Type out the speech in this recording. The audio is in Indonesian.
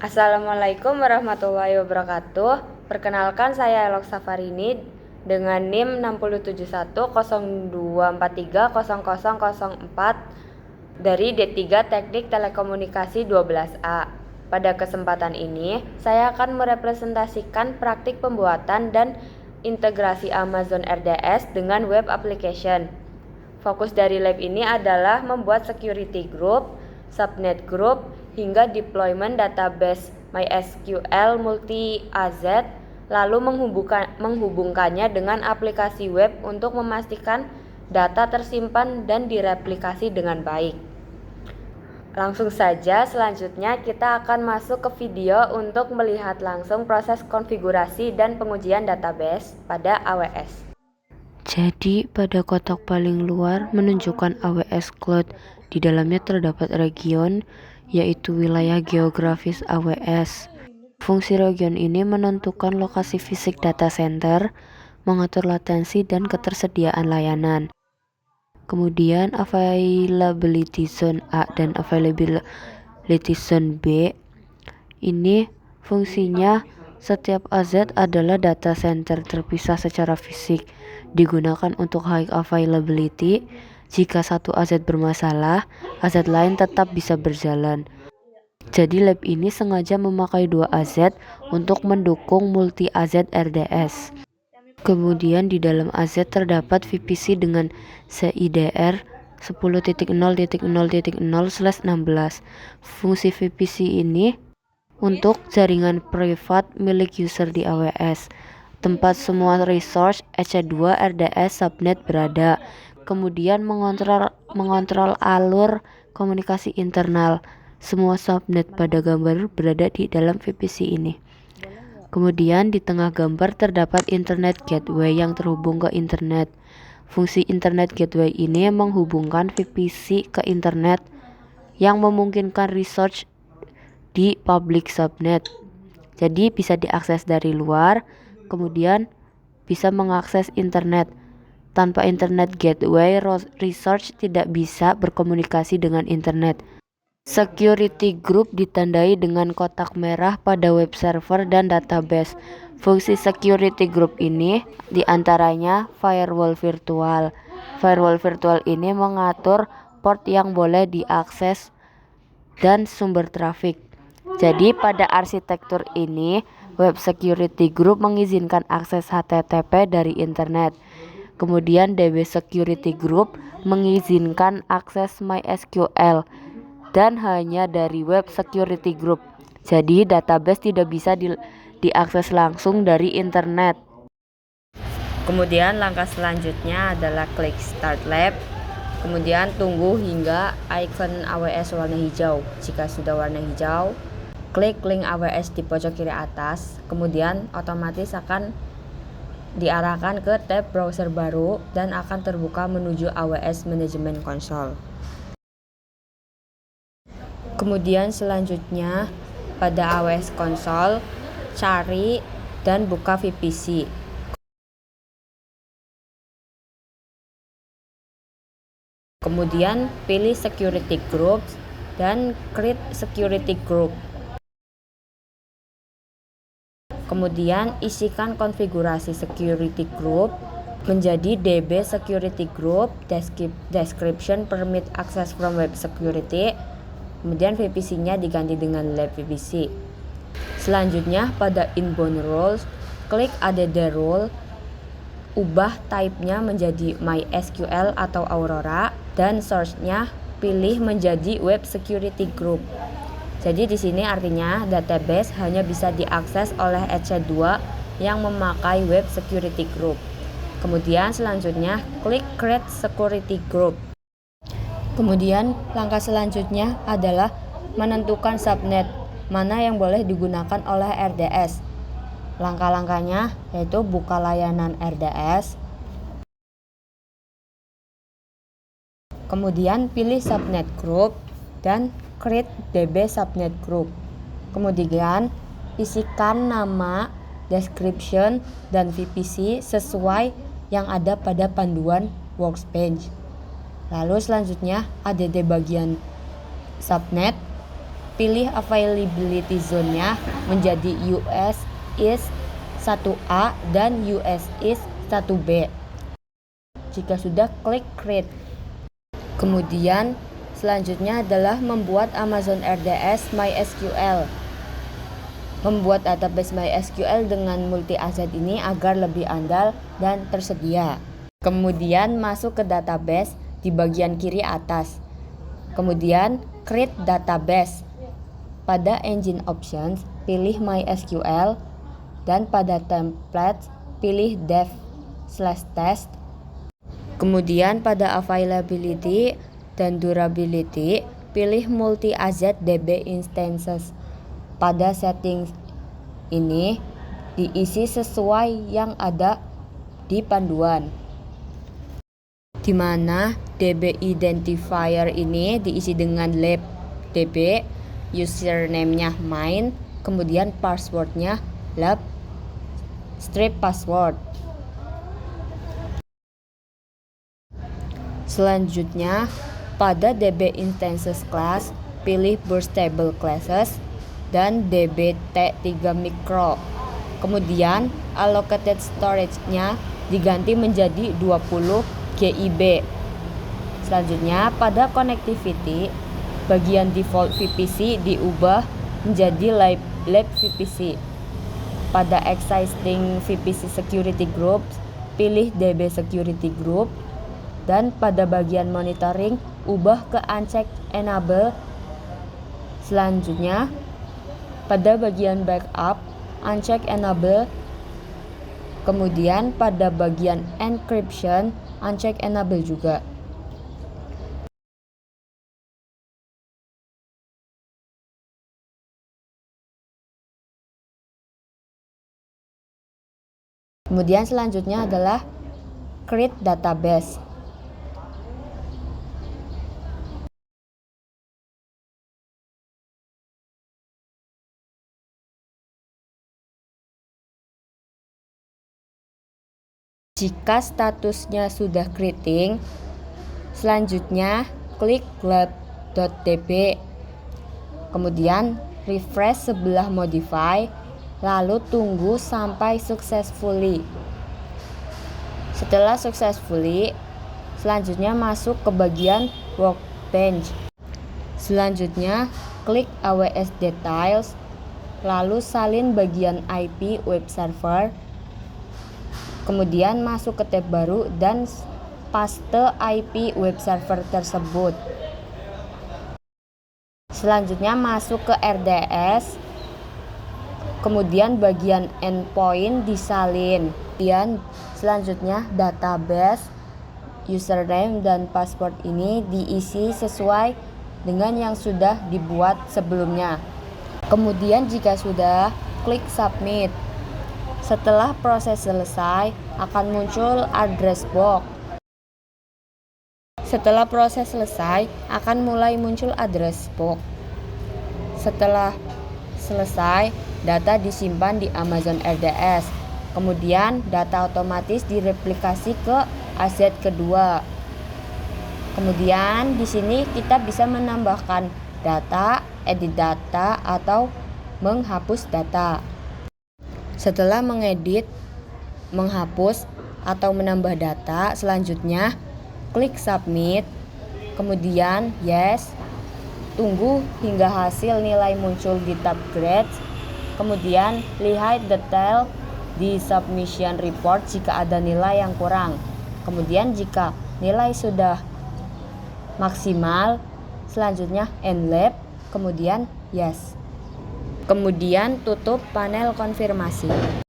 Assalamualaikum warahmatullahi wabarakatuh. Perkenalkan, saya Elok Safarini dengan NIM 67102430004 dari D3 Teknik Telekomunikasi 12A. Pada kesempatan ini, saya akan merepresentasikan praktik pembuatan dan integrasi Amazon RDS dengan web application. Fokus dari lab ini adalah membuat security group, subnet group, hingga deployment database MySQL multi-AZ, lalu menghubungkannya dengan aplikasi web untuk memastikan data tersimpan dan direplikasi dengan baik. Langsung saja, selanjutnya kita akan masuk ke video untuk melihat langsung proses konfigurasi dan pengujian database pada AWS. Jadi, pada kotak paling luar menunjukkan AWS Cloud. Di dalamnya terdapat region, yaitu wilayah geografis AWS. Fungsi region ini menentukan lokasi fisik data center, mengatur latensi dan ketersediaan layanan. Kemudian availability zone A dan availability zone B. Ini fungsinya setiap AZ adalah data center terpisah secara fisik, digunakan untuk high availability. Jika satu AZ bermasalah, AZ lain tetap bisa berjalan. Jadi lab ini sengaja memakai dua AZ untuk mendukung multi AZ RDS. Kemudian di dalam AZ terdapat VPC dengan CIDR 10.0.0.0/16. Fungsi VPC ini untuk jaringan privat milik user di AWS, tempat semua resource EC2 RDS subnet berada. Kemudian mengontrol alur komunikasi internal. Semua subnet pada gambar berada di dalam VPC ini. Kemudian di tengah gambar terdapat internet gateway yang terhubung ke internet. Fungsi internet gateway ini menghubungkan VPC ke internet yang memungkinkan resource di public subnet. Jadi bisa diakses dari luar, kemudian bisa mengakses internet. Tanpa internet gateway, resource tidak bisa berkomunikasi dengan internet. Security group ditandai dengan kotak merah pada web server dan database. Fungsi security group ini diantaranya firewall virtual. Firewall virtual ini mengatur port yang boleh diakses dan sumber trafik. Jadi pada arsitektur ini, web security group mengizinkan akses HTTP dari internet. Kemudian DB security group mengizinkan akses MySQL dan hanya dari web security group. Jadi database tidak bisa diakses langsung dari internet. Kemudian langkah selanjutnya adalah klik Start Lab. Kemudian tunggu hingga icon AWS warna hijau. Jika sudah warna hijau, klik link AWS di pojok kiri atas. Kemudian otomatis akan diarahkan ke tab browser baru dan akan terbuka menuju AWS Management Console. Kemudian selanjutnya pada AWS Console, cari dan buka VPC. Kemudian pilih security groups dan create security group. Kemudian isikan konfigurasi security group menjadi DB security group, description permit access from web security. Kemudian VPC-nya diganti dengan lab VPC. Selanjutnya pada inbound roles, klik add the role, ubah type-nya menjadi MySQL atau Aurora dan source-nya pilih menjadi web security group. Jadi di sini artinya database hanya bisa diakses oleh EC2 yang memakai web security group. Kemudian selanjutnya klik create security group. Kemudian langkah selanjutnya adalah menentukan subnet mana yang boleh digunakan oleh RDS. Langkah-langkahnya yaitu buka layanan RDS. Kemudian pilih subnet group dan create DB subnet group. Kemudian isikan nama, description, dan VPC sesuai yang ada pada panduan workspace. Lalu selanjutnya add bagian subnet. pilih availability zone-nya menjadi US East 1A dan US East 1B. Jika sudah, klik create. Kemudian selanjutnya adalah membuat Amazon RDS MySQL. Membuat database MySQL dengan multi-aset ini agar lebih andal dan tersedia. Kemudian masuk ke database di bagian kiri atas. Kemudian create database. Pada engine options, pilih MySQL dan pada template pilih dev/test. Kemudian pada availability dan durability, pilih multi-AZ DB instances. Pada settings ini diisi sesuai yang ada di panduan, di mana DB identifier ini diisi dengan lab DB, username-nya main, kemudian password-nya lab strip password. Selanjutnya, pada DB instances class, pilih burst table classes dan DB-T3 micro. Kemudian, allocated storage-nya diganti menjadi 20 GB. Selanjutnya, pada connectivity, bagian default VPC diubah menjadi lab VPC. Pada existing VPC security groups, pilih DB security group. Dan pada bagian monitoring, ubah ke uncheck enable. Selanjutnya, pada bagian backup, uncheck enable. Kemudian pada bagian encryption, uncheck enable juga. Kemudian selanjutnya adalah create database. Jika statusnya sudah creating, selanjutnya klik lab.db. Kemudian refresh sebelah modify, lalu tunggu sampai successfully. Setelah successfully, selanjutnya masuk ke bagian workbench. Selanjutnya klik AWS details, lalu salin bagian IP web server. Kemudian masuk ke tab baru dan paste IP web server tersebut. Selanjutnya masuk ke RDS. Kemudian bagian endpoint disalin. Kemudian selanjutnya database, username dan password ini diisi sesuai dengan yang sudah dibuat sebelumnya. Kemudian jika sudah, klik submit. Setelah proses selesai, akan muncul address box. Setelah proses selesai, akan mulai muncul address box. Setelah selesai, data disimpan di Amazon RDS. Kemudian data otomatis direplikasi ke AZ kedua. Kemudian di sini kita bisa menambahkan data, edit data, atau menghapus data. Setelah mengedit, menghapus, atau menambah data, selanjutnya klik submit, kemudian yes, tunggu hingga hasil nilai muncul di tab grades, kemudian lihat detail di submission report jika ada nilai yang kurang. Kemudian jika nilai sudah maksimal, selanjutnya end lab, kemudian yes. Kemudian tutup panel konfirmasi.